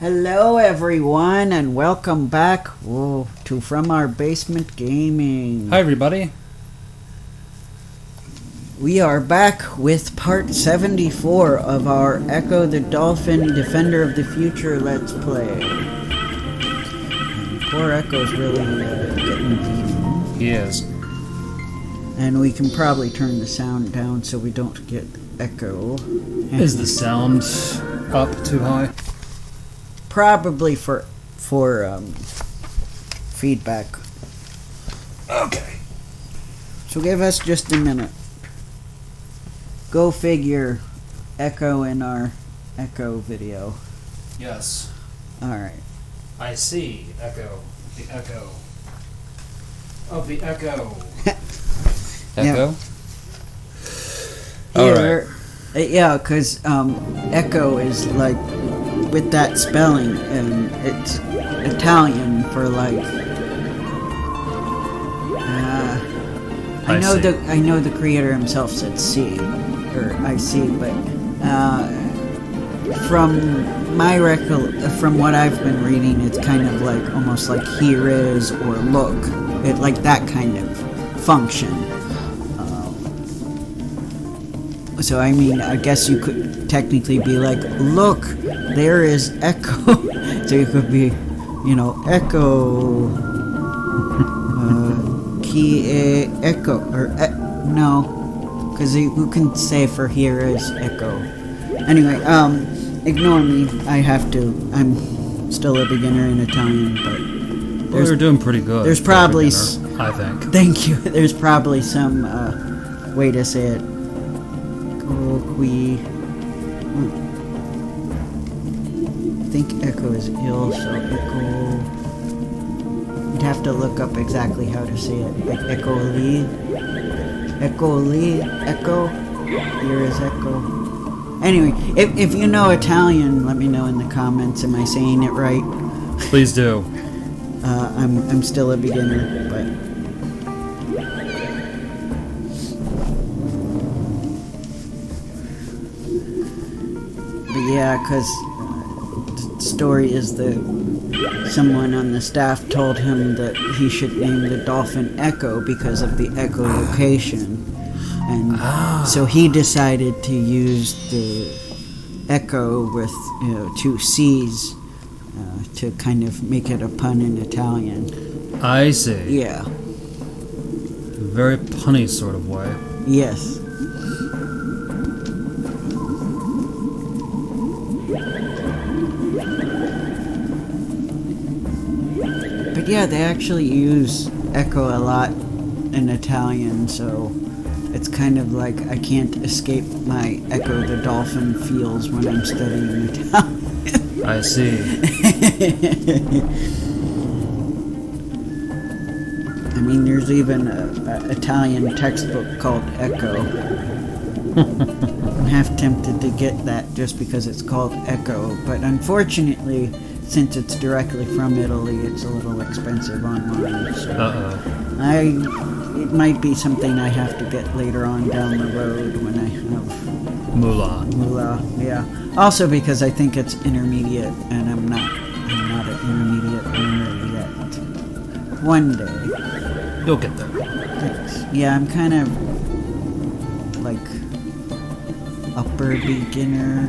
Hello everyone and welcome back to From Our Basement Gaming. Hi everybody. We are back with part 74 of our Ecco the Dolphin Defender of the Future Let's Play. And poor Echo's really getting beaten. He is. And we can probably turn the sound down so we don't get echo. Is the sound up too high? Probably for feedback. Okay. So give us just a minute. Go figure, Echo in our Echo video. Yes. Alright. I see. Echo. The echo. Of the echo. Echo? Alright. Yeah, because Echo is like, with that spelling, and it's Italian for like. I know the creator himself said C, or I see, but from from what I've been reading, it's kind of like almost like here is or look, it like that kind of function. So I mean, I guess you could technically be like, look, there is Echo. So you could be, Echo, Ki Echo, or no, because who can say for here is Echo. Anyway, ignore me. I'm still a beginner in Italian, but Well, you're doing pretty good. There's probably, I think. Thank you. There's probably some way to say it. I think Echo is ill, so Echo. You'd have to look up exactly how to say it. Like Echo Lee. Echo. Here is Echo. Anyway, if you know Italian, let me know in the comments. Am I saying it right? Please do. I'm still a beginner, but. Yeah, because the story is that someone on the staff told him that he should name the dolphin Echo because of the echolocation. And so he decided to use the Echo with two C's to kind of make it a pun in Italian. I see. Yeah. Very punny sort of way. Yes. But yeah, they actually use Echo a lot in Italian, so it's kind of like I can't escape my Echo the Dolphin feels when I'm studying Italian. I see. I mean, there's even an Italian textbook called Echo. I'm half tempted to get that just because it's called Echo, but unfortunately, since it's directly from Italy, it's a little expensive online. So it might be something I have to get later on down the road when I have moolah. Yeah. Also because I think it's intermediate, and I'm not an intermediate learner yet. One day. You'll get there. Thanks. Yeah, I'm kind of like upper beginner.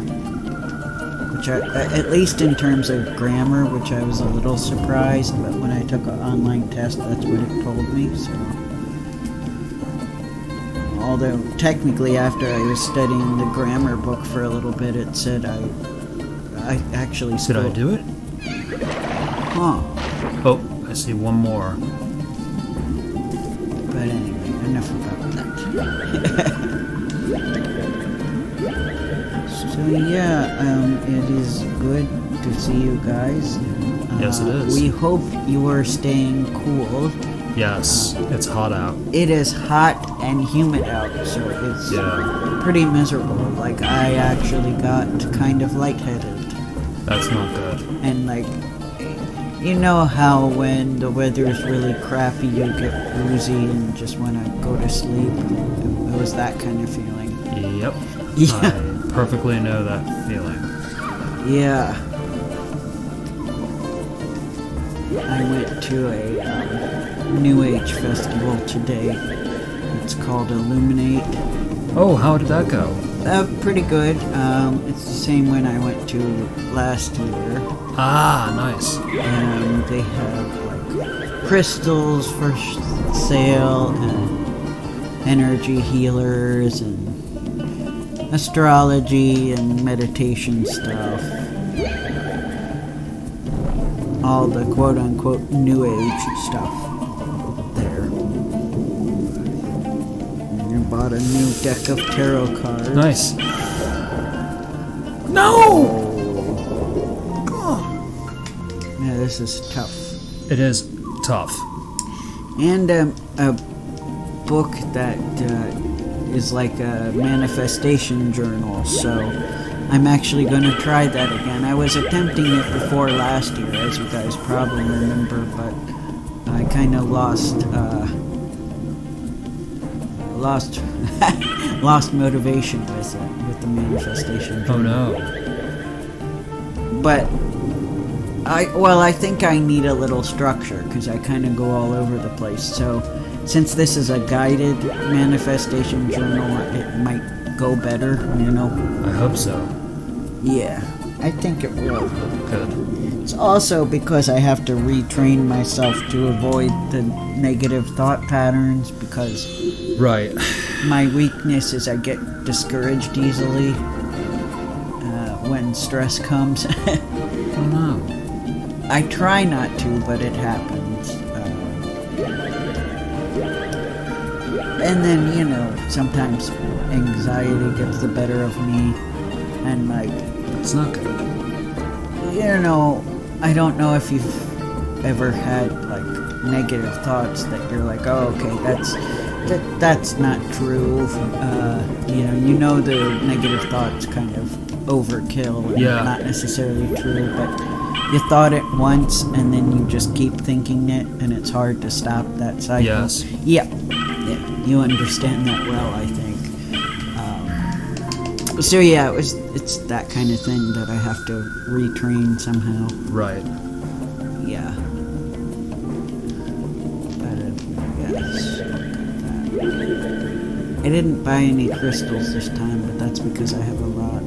Which at least in terms of grammar, which I was a little surprised, but when I took an online test, that's what it told me. So, although technically after I was studying the grammar book for a little bit, it said I actually Did I do it? Huh. Oh, I see one more. But anyway, enough about that. So yeah, it is good to see you guys. Yes, it is. We hope you are staying cool. Yes, it's hot out. It is hot and humid out, so it's pretty miserable. Like, I actually got kind of lightheaded. That's not good. And like, you know how when the weather is really crappy, you get woozy and just want to go to sleep? It was that kind of feeling. Yep. Yeah. I perfectly know that feeling. Yeah. I went to a New Age festival today. It's called Illuminate. Oh, how did that go? Pretty good. It's the same one I went to last year. Ah, nice. They have like crystals for sale and energy healers and astrology and meditation stuff. All the quote-unquote New Age stuff there. And I bought a new deck of tarot cards. Nice. No! Yeah, this is tough. It is tough. And a book that is like a manifestation journal, so I'm actually going to try that again. I was attempting it before last year, as you guys probably remember, but I kind of lost lost motivation with the manifestation journal. Oh no. But I think I need a little structure because I kind of go all over the place. So since this is a guided manifestation journal, it might go better, you know? I hope so. Yeah, I think it will. Good. It's also because I have to retrain myself to avoid the negative thought patterns because Right. my weakness is I get discouraged easily when stress comes. Oh no. I try not to, but it happens. And then, you know, sometimes anxiety gets the better of me. And, like, It's not good. you know, I don't know if you've ever had, like, negative thoughts that you're like, oh, okay, that's not true. You know the negative thoughts kind of overkill and Yeah. not necessarily true, but you thought it once and then you just keep thinking it and it's hard to stop that cycle. Yes. Yeah, you understand that well, I think. So yeah, it's that kind of thing that I have to retrain somehow. Right. Yeah. But yes. I didn't buy any crystals this time, but that's because I have a lot.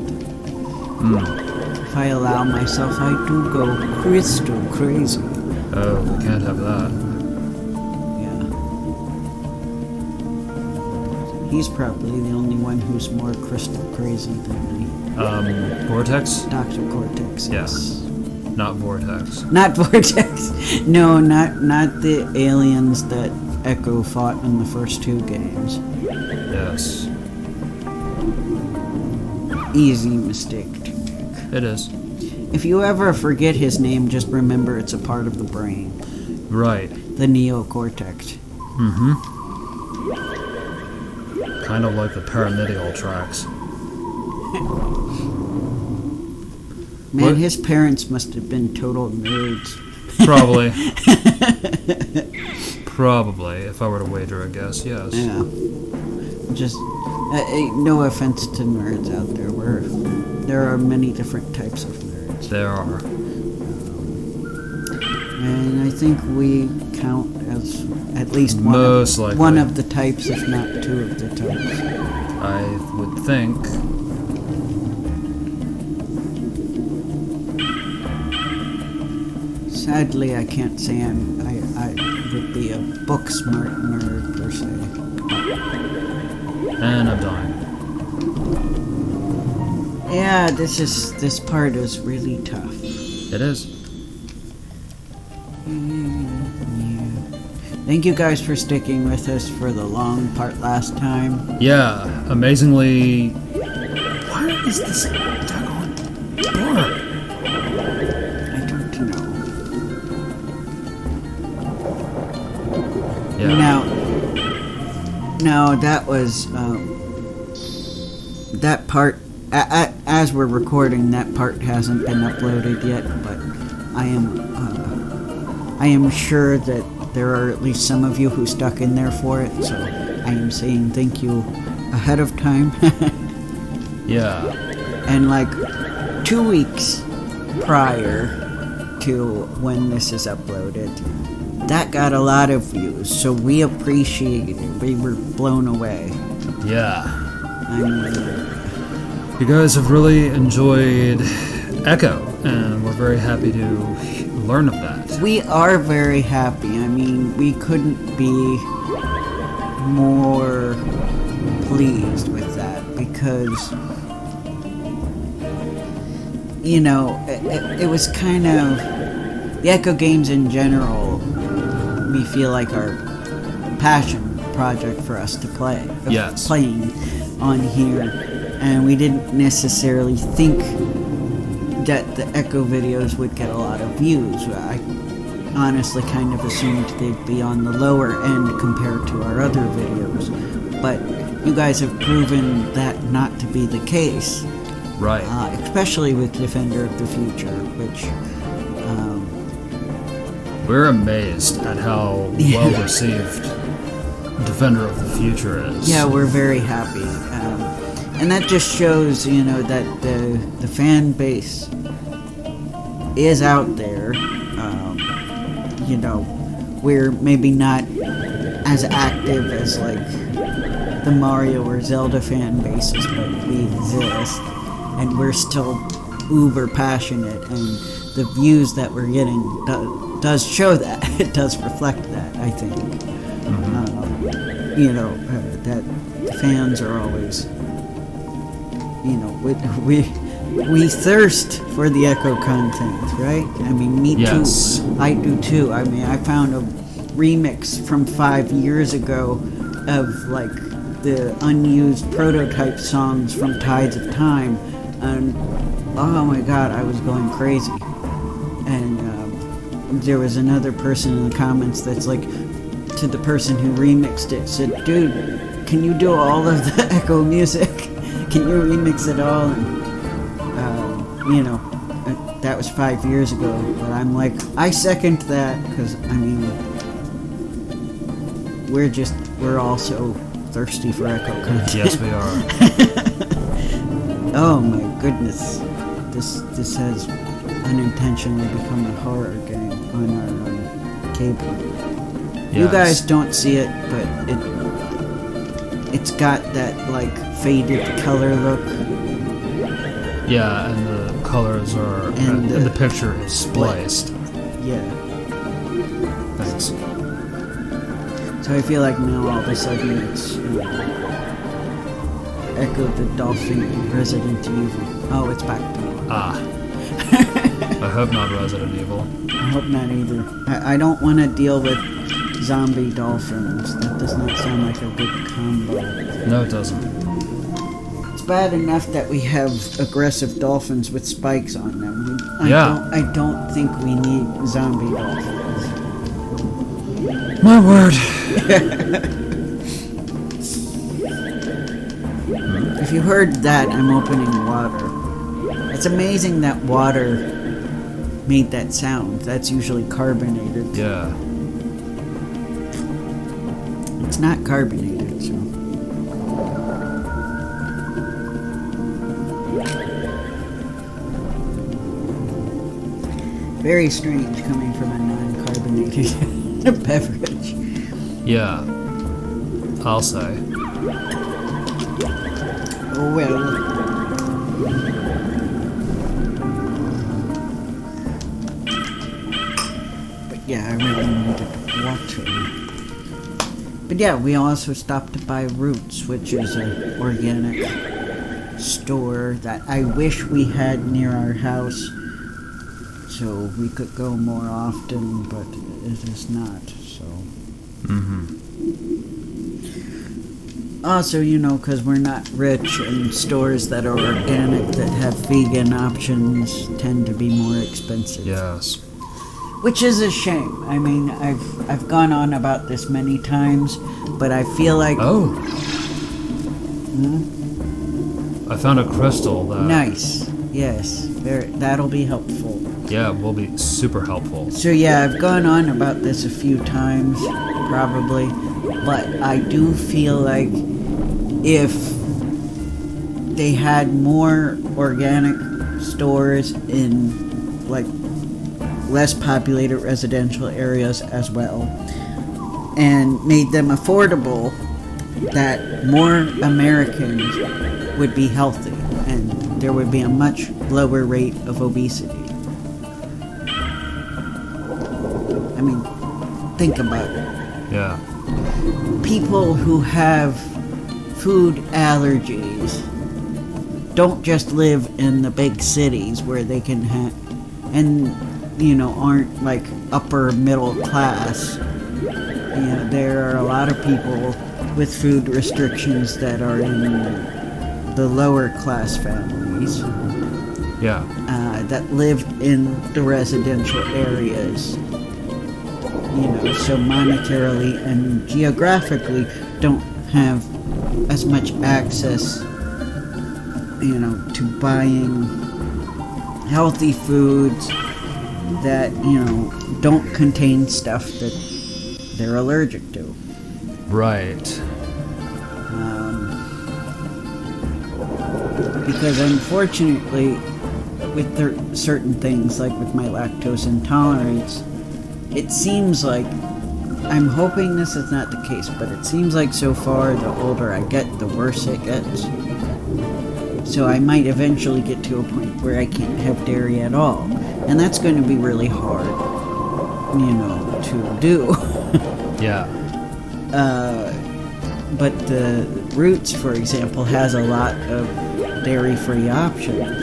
If I allow myself, I do go crystal crazy. Oh, we can't have that. Yeah. He's probably the only one who's more crystal crazy than me. Vortex? Dr. Cortex. Yes. Not Vortex. Not Vortex. No, not the aliens that Echo fought in the first two games. Yes. Easy mistake to make. It is. If you ever forget his name, just remember it's a part of the brain. Right. The neocortex. Mm-hmm. Kind of like the pyramidal tracks. Man, What? his parents must have been total nerds. Probably. Probably, if I were to wager a guess, yes. Yeah. Just, no offense to nerds out there. There are many different types of nerds. There are. And I think we count as at least Most likely. one of the types, if not two of the types. I would think. Sadly, I can't say I would be a book smart nerd per se. And I'm dying. Yeah, this part is really tough. It is. Yeah. Thank you guys for sticking with us for the long part last time. Yeah, amazingly. Why is this doggone door? I don't know. Yeah. Now that was that part. As we're recording, that part hasn't been uploaded yet, but I am sure that there are at least some of you who stuck in there for it. So I am saying thank you ahead of time. Yeah. And like 2 weeks prior to when this is uploaded. That got a lot of views, so we appreciate it. We were blown away. Yeah. I mean, You guys have really enjoyed Echo, and we're very happy to learn of that. we are very happy. I mean, we couldn't be more pleased with that because, you know, it was kind of the Echo games in general. We feel like our passion project for us to play, Yes. playing on here, and we didn't necessarily think that the Echo videos would get a lot of views. I honestly kind of assumed they'd be on the lower end compared to our other videos, but you guys have proven that not to be the case. Right. Especially with Defender of the Future, which We're amazed at how well received Defender of the Future is. yeah, we're very happy, and that just shows, you know, that the fan base is out there. You know, we're maybe not as active as like the Mario or Zelda fan bases, but we exist, and we're still uber passionate, and the views that we're getting does show that. It does reflect that, I think. You know, that the fans are always, you know, we thirst for the Echo content, right? I mean, me Yes. too. I do too. I mean, I found a remix from 5 years ago of like the unused prototype songs from Tides of Time, and oh my god, I was going crazy. And there was another person in the comments that's like, to the person who remixed it, said, "Dude, can you do all of the Echo music? Can you remix it all?" And you know, that was 5 years ago, but I'm like, I second that, because I mean, we're also thirsty for Echo content. Yes, we are. Oh my goodness, this has unintentionally become a horror game on our cable. You Yes. guys don't see it, but it's got that like faded color look. Yeah, and the colors are... And And the picture is spliced. Yeah. Thanks. So I feel like now all of a sudden it's Ecco the Dolphin Resident Evil. Oh, it's back to me. Ah. I hope not Resident Evil. I hope not either. I don't want to deal with zombie dolphins. That does not sound like a good combo. No, it doesn't. It's bad enough that we have aggressive dolphins with spikes on them. I don't think we need zombie dolphins. My word. If you heard that, I'm opening water. It's amazing that water made that sound. That's usually carbonated. Yeah. It's not carbonated, so. Very strange coming from a non-carbonated beverage. Yeah. I'll say. Oh well. But yeah, I really needed water. But yeah, we also stopped to buy Roots, which is an organic store that I wish we had near our house, so we could go more often, but it is not, so. Mm-hmm. Also, you know, because we're not rich, and stores that are organic that have vegan options tend to be more expensive. Yes. Which is a shame. I mean, I've gone on about this many times, but I feel like... Oh. I found a crystal that... Nice. Yes. That'll be helpful. Yeah, will be super helpful. So yeah, I've gone on about this a few times, probably, but I do feel like if they had more organic stores in, like, less populated residential areas as well, and made them affordable, that more Americans would be healthy and there would be a much lower rate of obesity. I mean, think about it. Yeah. People who have food allergies don't just live in the big cities where they can have, and aren't like upper middle class. There are a lot of people with food restrictions that are in the lower class families. Yeah. That live in the residential areas. So monetarily and geographically don't have as much access, to buying healthy foods that, don't contain stuff that they're allergic to. Right. Because unfortunately, with certain things, like with my lactose intolerance, it seems like, I'm hoping this is not the case, but it seems like so far, the older I get, the worse it gets. So I might eventually get to a point where I can't have dairy at all. And that's going to be really hard, to do. Yeah. But the Roots, for example, has a lot of dairy-free options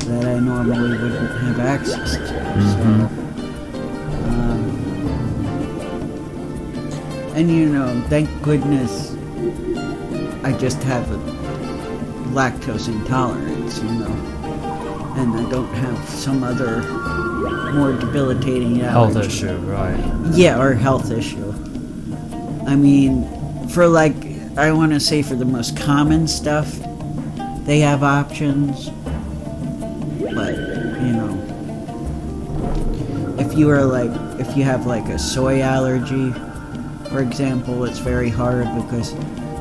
that I normally wouldn't have access to. Mm-hmm. And thank goodness I just have a lactose intolerance, and I don't have some other more debilitating allergy. Health issue, right. Yeah, or health issue. I mean, for I want to say for the most common stuff, they have options. But, if you have a soy allergy, for example, it's very hard because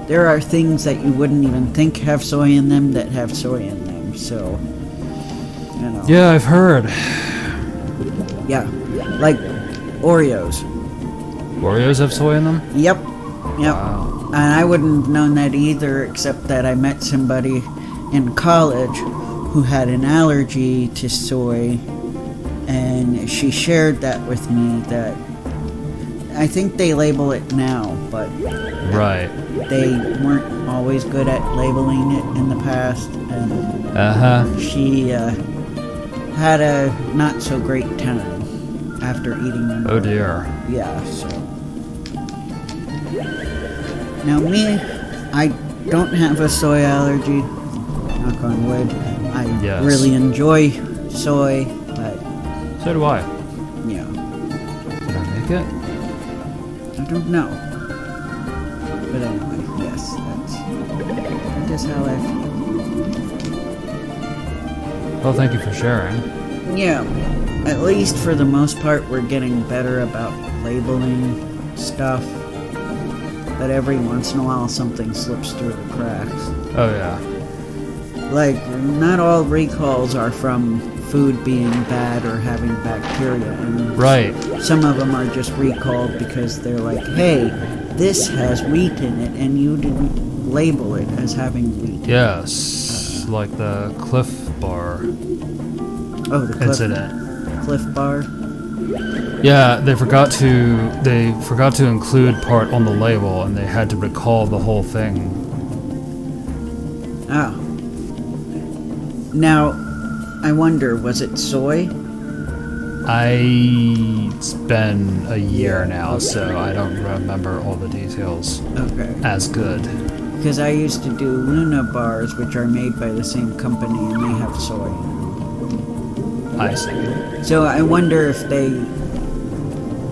there are things that you wouldn't even think have soy in them that have soy in them. So, Yeah, I've heard. Yeah, like Oreos. Oreos have soy in them? Yep. Wow. And I wouldn't have known that either, except that I met somebody in college who had an allergy to soy, and she shared that with me, that I think they label it now, but Right. they weren't always good at labeling it in the past, and Uh-huh. she had a not so great time after eating them. Oh dear. Yeah, so. Now me, I don't have a soy allergy, knock on wood. I Yes. really enjoy soy, but, So do I. yeah, Did I make it? I don't know. But anyway, yes, that's just how I feel. Well, thank you for sharing. Yeah, at least for the most part, we're getting better about labeling stuff. But every once in a while, something slips through the cracks. Oh yeah. Not all recalls are from food being bad or having bacteria. And Right. some of them are just recalled because they're like, hey, this has wheat in it, and you didn't label it as having wheat. Yes. Like the Cliff Bar Oh, the incident. Cliff Bar? Yeah, they forgot to include part on the label, and they had to recall the whole thing. Oh. Now, I wonder, was it soy? It's been a year now, so I don't remember all the details Okay. as good. Because I used to do Luna bars, which are made by the same company, and they have soy. I see. So I wonder if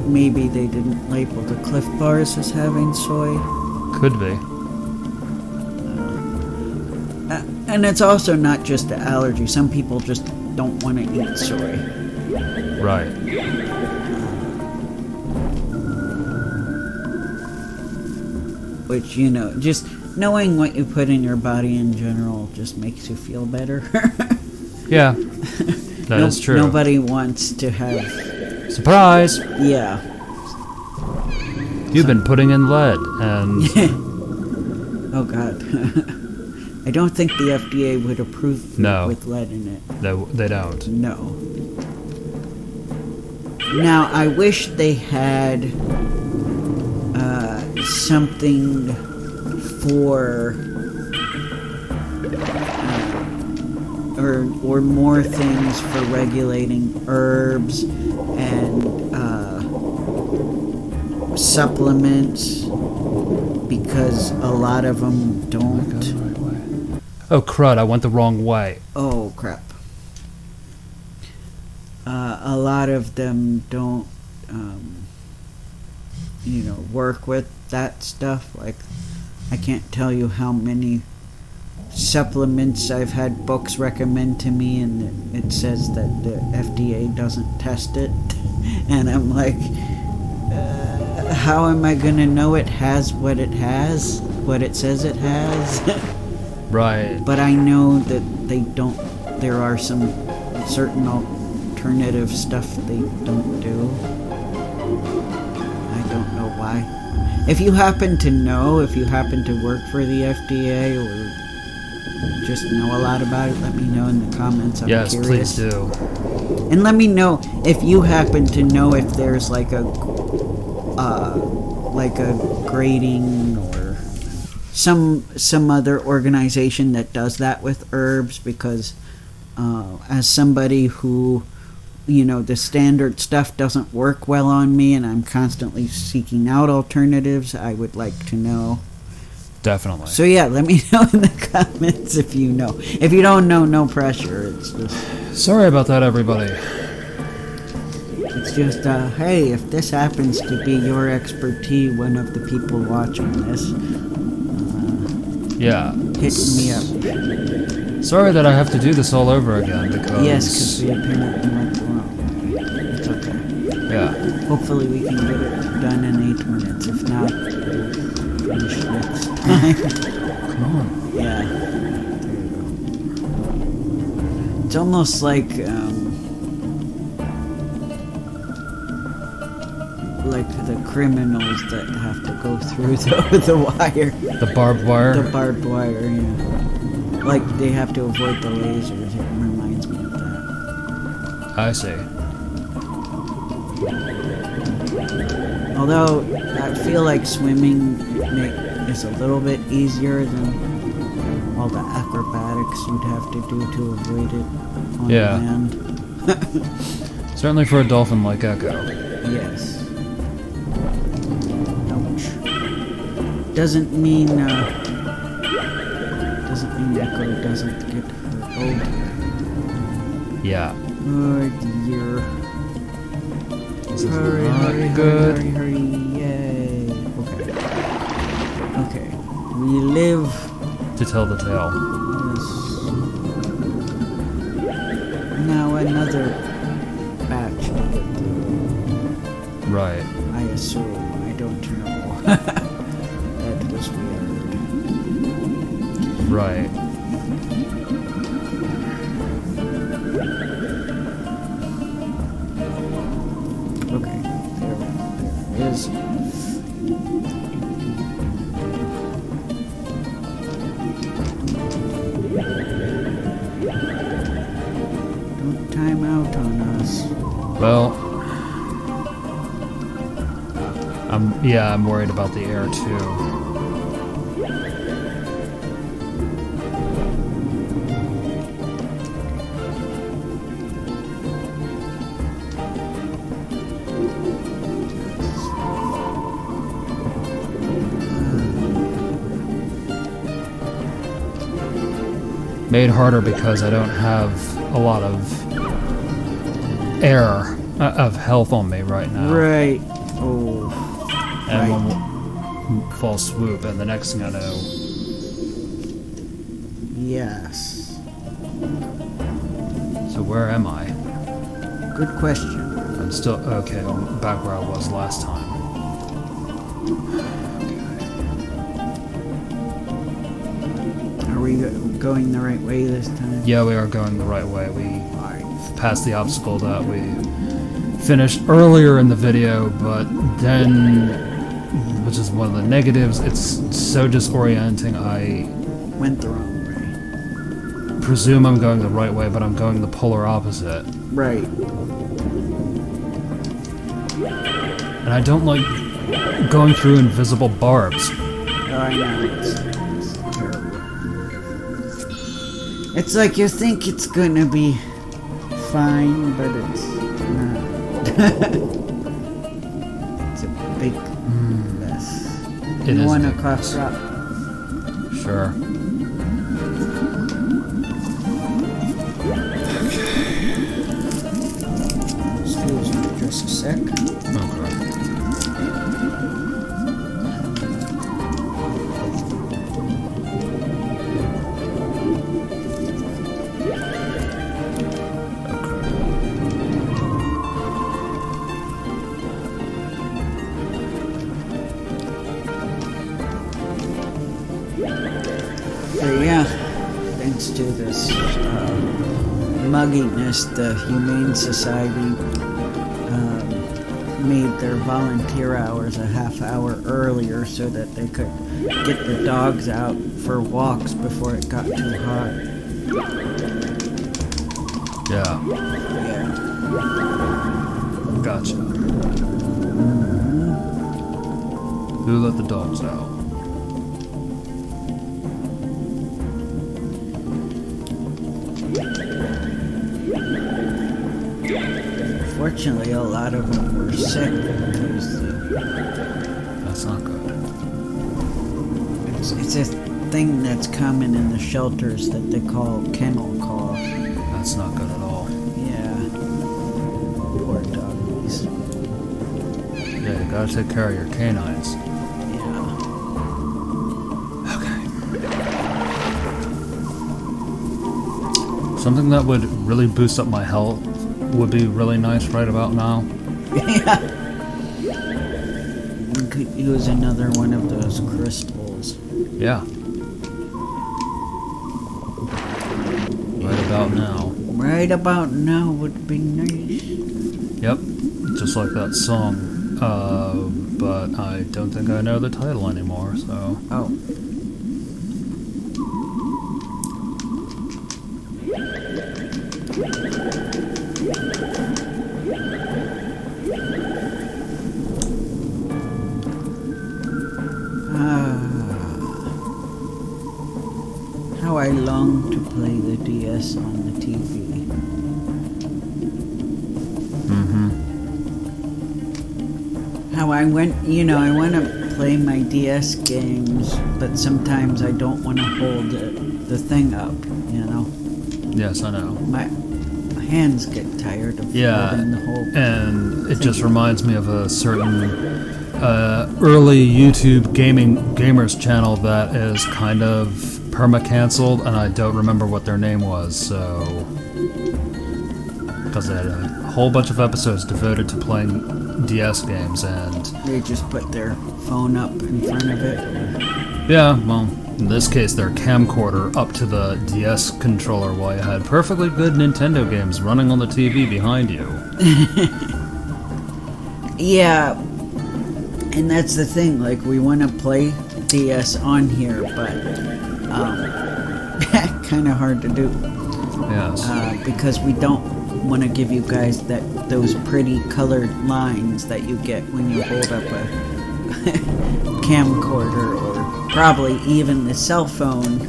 maybe they didn't label the Cliff Bars as having soy. Could be. And it's also not just the allergy. Some people just don't want to eat soy. Right. Which, just knowing what you put in your body in general just makes you feel better. Yeah. That is true. Nobody wants to have... Surprise! Yeah. You've been putting in lead, and... Oh, God. I don't think the FDA would approve food with lead in it. They don't. No. Now, I wish they had something for... or more things for regulating herbs and supplements, because a lot of them don't. Oh crud, I went the wrong way. Oh crap. A lot of them don't work with that stuff. Like, I can't tell you how many supplements I've had books recommend to me, and it says that the FDA doesn't test it. And I'm like, how am I gonna know it has what it says it has? Right. But I know that they don't. There are some certain alternative stuff they don't do. I don't know why. If you happen to know, if you happen to work for the FDA or just know a lot about it, let me know in the comments. I'm curious. Yes, please do. And let me know if you happen to know if there's like a grading or some other organization that does that with herbs, because as somebody who, the standard stuff doesn't work well on me and I'm constantly seeking out alternatives, I would like to know. Definitely. So yeah, let me know in the comments if you know. If you don't know, no pressure. It's just... Sorry about that, everybody. It's just, hey, if this happens to be your expertise, one of the people watching this, hit me up. Sorry that I have to do this all over again, because... Yes, because we apparently went wrong. It's okay. Yeah. Hopefully we can get it done in 8 minutes. If not, finish next time. Come on. Yeah. There you go. It's almost like the criminals that have to go through the wire. The barbed wire? The barbed wire, yeah. Like, they have to avoid the lasers. It reminds me of that. I see. Although, I feel like swimming is a little bit easier than all the acrobatics you'd have to do to avoid it on land. Certainly for a dolphin like Ecco. Yes. Ouch. Doesn't mean Ecco doesn't get hurt. Oh dear. Yeah. Oh dear. This is Hurry, not hurry, good. hurry, hurry, yay. Okay. Okay. We live... To tell the tale. Yes. Now another batch to get through. Right. I assume. I don't know. That was weird. Right. Okay. There it is. Don't time out on us. Well, I'm worried about the air too. Made harder because I don't have a lot of air of health on me right now. Right. Oh. And Right. one false swoop, and the next thing I know, Yes. so where am I? Good question. I'm still okay. I'm back where I was last time. Are we going the right way this time? Yeah, we are going the right way. We Alright. past the obstacle that we finished earlier in the video, but then, which is one of the negatives, it's so disorienting. I Went the wrong way. presume I'm going the right way, but I'm going the polar opposite. Right. And I don't like going through invisible barbs. Oh, I know. It's terrible. It's like you think it's gonna be fine, but it's not. It's a big mess. It You is want a a big cough mess. drop? Sure. Excuse me just a sec. Okay. But yeah, thanks to this mugginess, the Humane Society made their volunteer hours a half hour earlier so that they could get the dogs out for walks before it got too hot. Yeah. Yeah. Gotcha. Who let the dogs out? Fortunately, a lot of them were sick because That's not good. it's a thing that's common in the shelters that they call kennel cough. That's not good at all. Yeah. Poor doggies. Yeah, you gotta take care of your canines. Yeah. Okay. Something that would really boost up my health would be really nice right about now. Yeah. You could use another one of those crystals. Yeah. Right about now. Right about now would be nice. Yep. Just like that song. But I don't think I know the title anymore, so. Oh. How I long to play the DS on the TV. Mm-hmm. How I want to play my DS games, but sometimes I don't want to hold the thing up, Yes, I know. My hands get tired of holding the whole and it just reminds me of a certain early YouTube gamers channel that is kind of perma-cancelled, and I don't remember what their name was, so... Because they had a whole bunch of episodes devoted to playing DS games, and... They just put their phone up in front of it. Yeah, well, in this case, their camcorder up to the DS controller while you had perfectly good Nintendo games running on the TV behind you. Yeah, and that's the thing, like, we want to play DS on here, but kind of hard to do. Yes. Because we don't want to give you guys those pretty colored lines that you get when you hold up a camcorder or probably even the cell phone.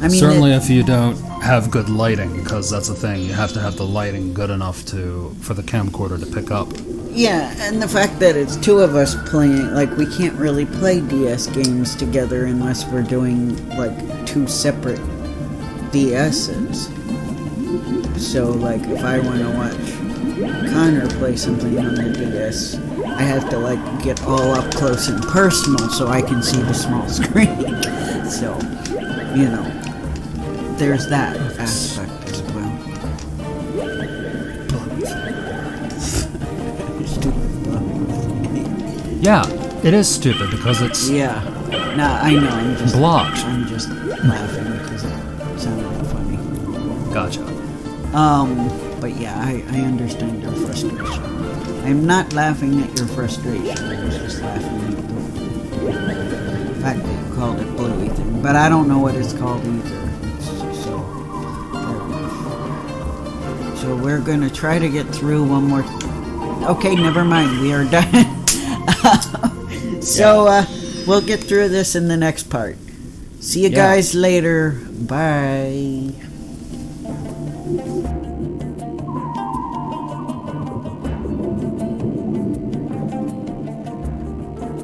I mean, certainly if you don't have good lighting, because that's the thing, you have to have the lighting good enough for the camcorder to pick up. Yeah, and the fact that it's two of us playing, like, we can't really play DS games together unless we're doing, like, two separate DS's. So, like, if I want to watch Connor play something on the DS, I have to, like, get all up close and personal so I can see the small screen. So, there's that aspect as well. Yeah, it is stupid because it's Yeah. No, I know. blocked. I'm just laughing because it sounded funny. Gotcha. But yeah, I understand your frustration. I'm not laughing at your frustration. I was just laughing at the fact that you called it Bluey thing. But I don't know what it's called either. So we're gonna try to get through one more. Okay, never mind. We are done. We'll get through this in the next part. See you guys later. Bye.